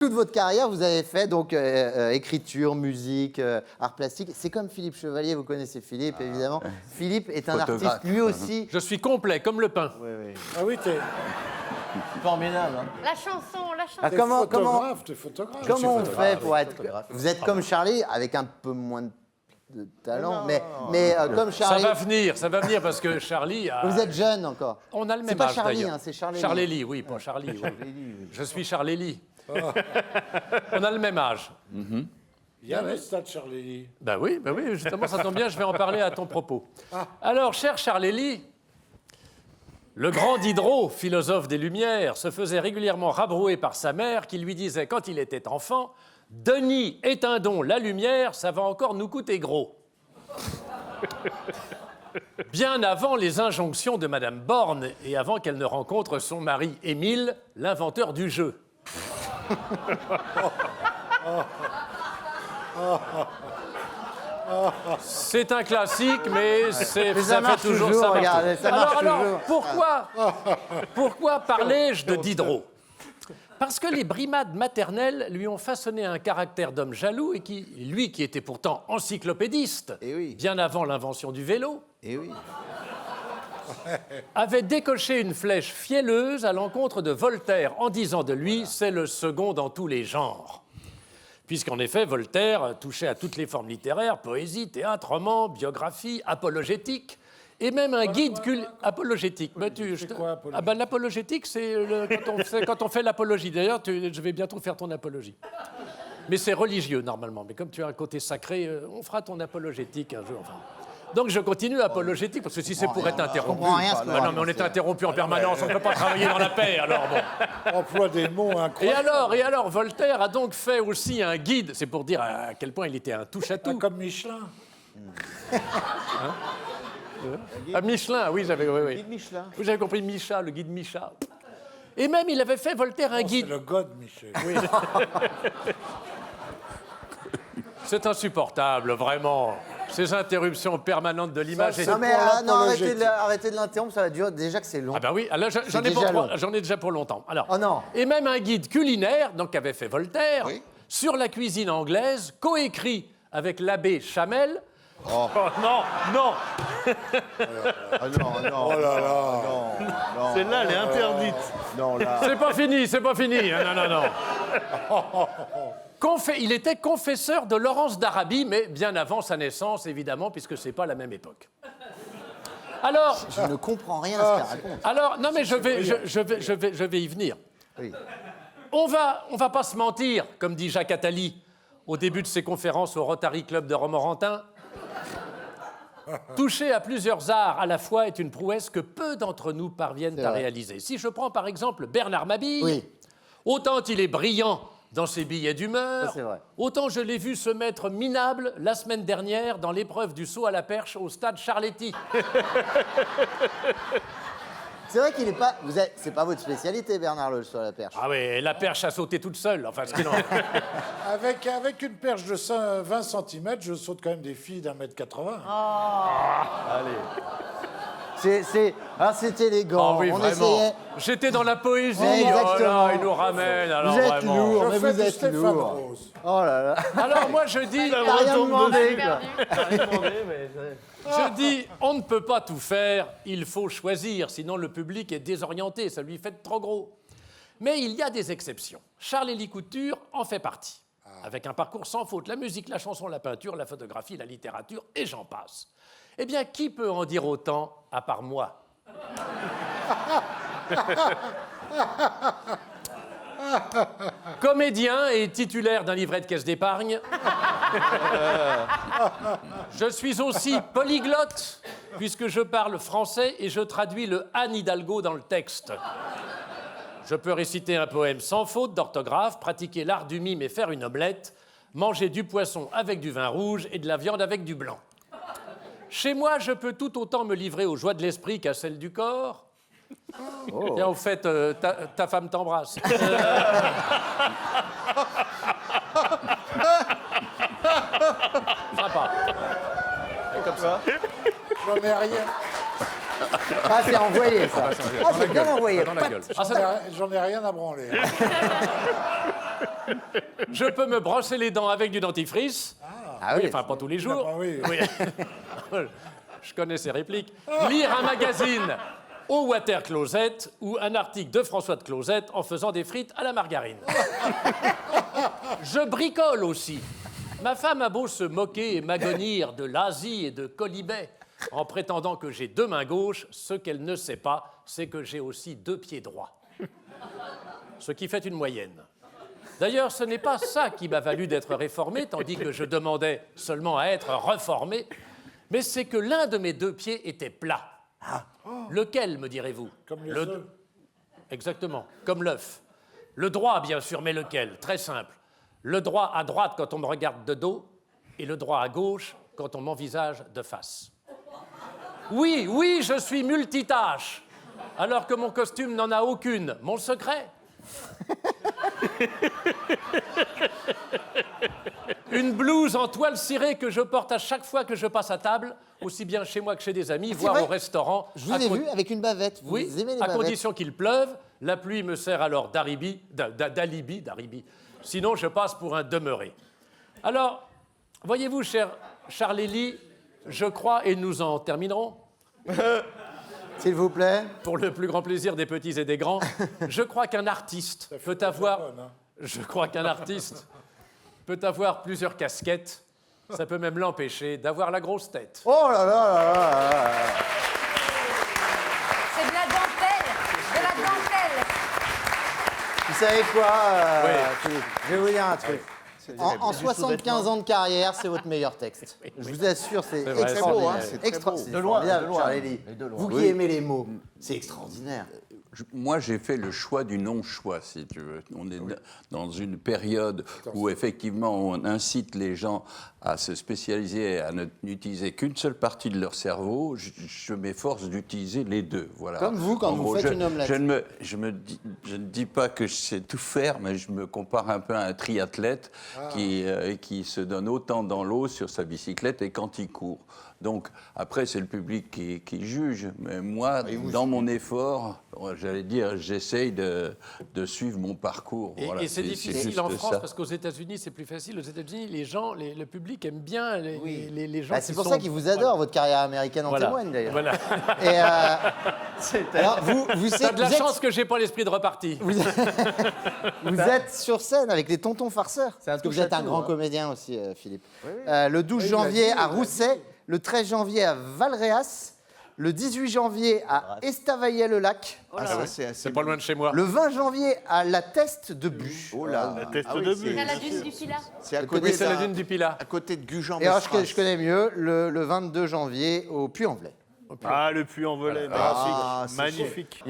Toute votre carrière, vous avez fait donc écriture, musique, art plastique. C'est comme Philippe Chevalier, vous connaissez Philippe, évidemment. Philippe est un artiste, lui aussi. Je suis complet, comme le pain. Oui, oui. Ah oui, t'es Formidable. Hein. La chanson. Ah, photographe. Comment on fait pour être... Vous êtes comme Charlie, avec un peu moins de talent, mais comme Charlie... Ça va venir parce que Charlie a... Vous êtes jeune encore. On a le même C'est pas âge, Charlie, d'ailleurs. hein, c'est Charlie. Charlélie, oui, pas Charlie. Oui. Je suis Charlélie. On a le même âge. Il y a le stade Charlélie. Ben oui, justement, ça tombe bien, je vais en parler à ton propos. Alors, cher Charlélie, le grand Diderot, philosophe des Lumières, se faisait régulièrement rabrouer par sa mère qui lui disait, quand il était enfant, « Denis, éteindons la lumière, ça va encore nous coûter gros. » Bien avant les injonctions de Madame Borne et avant qu'elle ne rencontre son mari Émile, l'inventeur du jeu. C'est un classique, mais ça fait toujours ça. Regardez, ça marche Alors, toujours. pourquoi parlais-je de Diderot? Parce que les brimades maternelles lui ont façonné un caractère d'homme jaloux et lui qui était pourtant encyclopédiste, bien avant l'invention du vélo, avait décoché une flèche fielleuse à l'encontre de Voltaire en disant de lui « c'est le second dans tous les genres ». Puisqu'en effet, Voltaire touchait à toutes les formes littéraires, poésie, théâtre, roman, biographie, apologétique, et même un guide apologétique. L'apologétique, c'est quand on fait l'apologie. D'ailleurs, je vais bientôt faire ton apologie. Mais c'est religieux, normalement. Mais comme tu as un côté sacré, on fera ton apologétique un jour. Enfin. Donc je continue apologétique, parce que si c'est pour être interrompu... Je comprends rien, non, mais on est interrompu en permanence, on ne peut pas travailler dans la paix, alors bon. Emploi des mots incroyables. Et alors, Voltaire a donc fait aussi un guide, c'est pour dire à quel point il était un touche-à-tout. Comme Michelin. Ah, Michelin, oui, oui. Guide Michelin. Vous avez compris, Micha, le guide Micha. Et même, il avait fait, Voltaire, un guide... C'est le God, Michel. Oui. C'est insupportable, vraiment. Ces interruptions permanentes de l'image. Non, mais arrêtez de l'interrompre, ça va durer. Déjà que c'est long. Ah ben oui, alors j'en ai déjà pour longtemps. Alors, oh non. Et même un guide culinaire, donc qu'avait fait Voltaire, sur la cuisine anglaise, coécrit avec l'abbé Chamel. Oh non. Ah non. Oh là là. Non. Celle-là, elle est interdite. Non, là. C'est pas fini. Non. Il était confesseur de Laurence d'Arabie, mais bien avant sa naissance, évidemment, puisque c'est pas la même époque. Alors... Je ne comprends rien à ce qu'elle raconte. Alors, non, mais je vais y venir. Oui. On va pas se mentir, comme dit Jacques Attali, au début de ses conférences au Rotary Club de Romorantin. Toucher à plusieurs arts à la fois est une prouesse que peu d'entre nous parviennent à réaliser. Si je prends par exemple Bernard Mabille, autant il est brillant dans ses billets d'humeur, autant je l'ai vu se mettre minable la semaine dernière dans l'épreuve du saut à la perche au stade Charletti. C'est vrai qu'il n'est pas... C'est pas votre spécialité, Bernard, le saut à la perche. Ah oui, la perche a sauté toute seule. Enfin, ce qui non. Avec une perche de 20 cm, je saute quand même des filles d'1,80 m. Allez. C'est élégant. Oh oui, on vraiment. essayait... J'étais dans la poésie. Exactement. Oh là, il nous ramène. Alors, vous êtes vraiment. lourd, mais Je fais vous du êtes Stéphane lourd. Rose. Oh là là. Alors moi, je dis... T'as rien demandé, quoi. Je dis, on ne peut pas tout faire, il faut choisir, sinon le public est désorienté, ça lui fait trop gros. Mais il y a des exceptions. Charles-Élie Couture en fait partie. Avec un parcours sans faute, la musique, la chanson, la peinture, la photographie, la littérature, et j'en passe. Eh bien, qui peut en dire autant, à part moi? Comédien et titulaire d'un livret de caisse d'épargne. Je suis aussi polyglotte, puisque je parle français et je traduis le Anne Hidalgo dans le texte. Je peux réciter un poème sans faute d'orthographe, pratiquer l'art du mime et faire une omelette, manger du poisson avec du vin rouge et de la viande avec du blanc. Chez moi, je peux tout autant me livrer aux joies de l'esprit qu'à celles du corps. Tiens, au fait, ta femme t'embrasse. Sympa. Et comme ça. J'en ai rien. Ah, c'est envoyé, ça. Ah, c'est bien envoyé. Dans la gueule. J'en ai rien à branler. Je peux me brosser les dents avec du dentifrice. Ah Oui, oui, enfin, pas tous les jours. Ah bah oui. Je connais ces répliques. Lire un magazine au water closet ou un article de François de Closet en faisant des frites à la margarine. Je bricole aussi. Ma femme a beau se moquer et m'agonir de l'Asie et de Colibet en prétendant que j'ai 2 mains gauches, ce qu'elle ne sait pas, c'est que j'ai aussi 2 pieds droits. Ce qui fait une moyenne. D'ailleurs, ce n'est pas ça qui m'a valu d'être réformé, tandis que je demandais seulement à être reformé, mais c'est que l'un de mes 2 pieds était plat. Lequel, me direz-vous? Comme les œufs. Exactement, comme l'œuf. Le droit, bien sûr, mais lequel? Très simple. Le droit à droite quand on me regarde de dos et le droit à gauche quand on m'envisage de face. Oui, oui, je suis multitâche, alors que mon costume n'en a aucune. Mon secret? Une blouse en toile cirée que je porte à chaque fois que je passe à table, aussi bien chez moi que chez des amis, voire vrai. au restaurant. Je vous ai vu avec une bavette. Vous Oui, aimez les à bavettes. condition qu'il pleuve. La pluie me sert alors d'alibi. Sinon, je passe pour un demeuré. Alors, voyez-vous, cher Charlélie, je crois, et nous en terminerons, S'il vous plaît. pour le plus grand plaisir des petits et des grands, je crois qu'un artiste peut avoir... Je crois qu'un artiste peut avoir plusieurs casquettes. Ça peut même l'empêcher d'avoir la grosse tête. Oh là là là là là là. C'est de la dentelle. De la dentelle. Vous savez quoi, Oui. Philippe, je vais vous dire un truc. En 75 ans de carrière, c'est votre meilleur texte. Je vous assure, c'est vrai, c'est extraordinaire. beau, hein, c'est très beau. C'est De loin, formidable, de loin. Charlélie. Et de loin. Vous qui Oui. aimez les mots, c'est extraordinaire. Moi, j'ai fait le choix du non-choix, si tu veux. On est dans une période où, effectivement, on incite les gens à se spécialiser, à n'utiliser qu'une seule partie de leur cerveau. Je m'efforce d'utiliser les deux. Voilà. Comme vous, quand En vous gros, faites une omelette. Je ne dis pas que je sais tout faire, mais je me compare un peu à un triathlète qui se donne autant dans l'eau sur sa bicyclette et quand il court. Donc, après, c'est le public qui juge. Mais moi, dans mon effort, j'allais dire, j'essaye de suivre mon parcours. Et, Voilà, et c'est juste difficile en France ça. parce qu'aux États-Unis, c'est plus facile. Aux États-Unis, les gens, le public aime bien les gens Bah, qui c'est pour sont- ça qu'ils vous adorent, votre carrière américaine en Voilà. témoigne d'ailleurs. Voilà. Et alors, vous T'as de la êtes- chance que j'ai pas l'esprit de reparti. Vous êtes sur scène avec les tontons farceurs. Parce que vous êtes un grand hein. comédien aussi, Philippe. Le 12 janvier à Rousset, le 13 janvier à Valréas, le 18 janvier à Estavayer-le-Lac, Ah, ça, c'est assez. C'est pas loin de chez moi. le 20 janvier à La Teste de Bûche. Oh là. La teste Ah oui, de c'est- but. C'est à la dune du Pilat. C'est à Oui, côté, c'est la dune du Pilat. à côté de Gujan. Et alors, je connais mieux le 22 janvier au Puy-en-Velay. Ah, le puits en velay, Ah, c'est magnifique. Magnifique.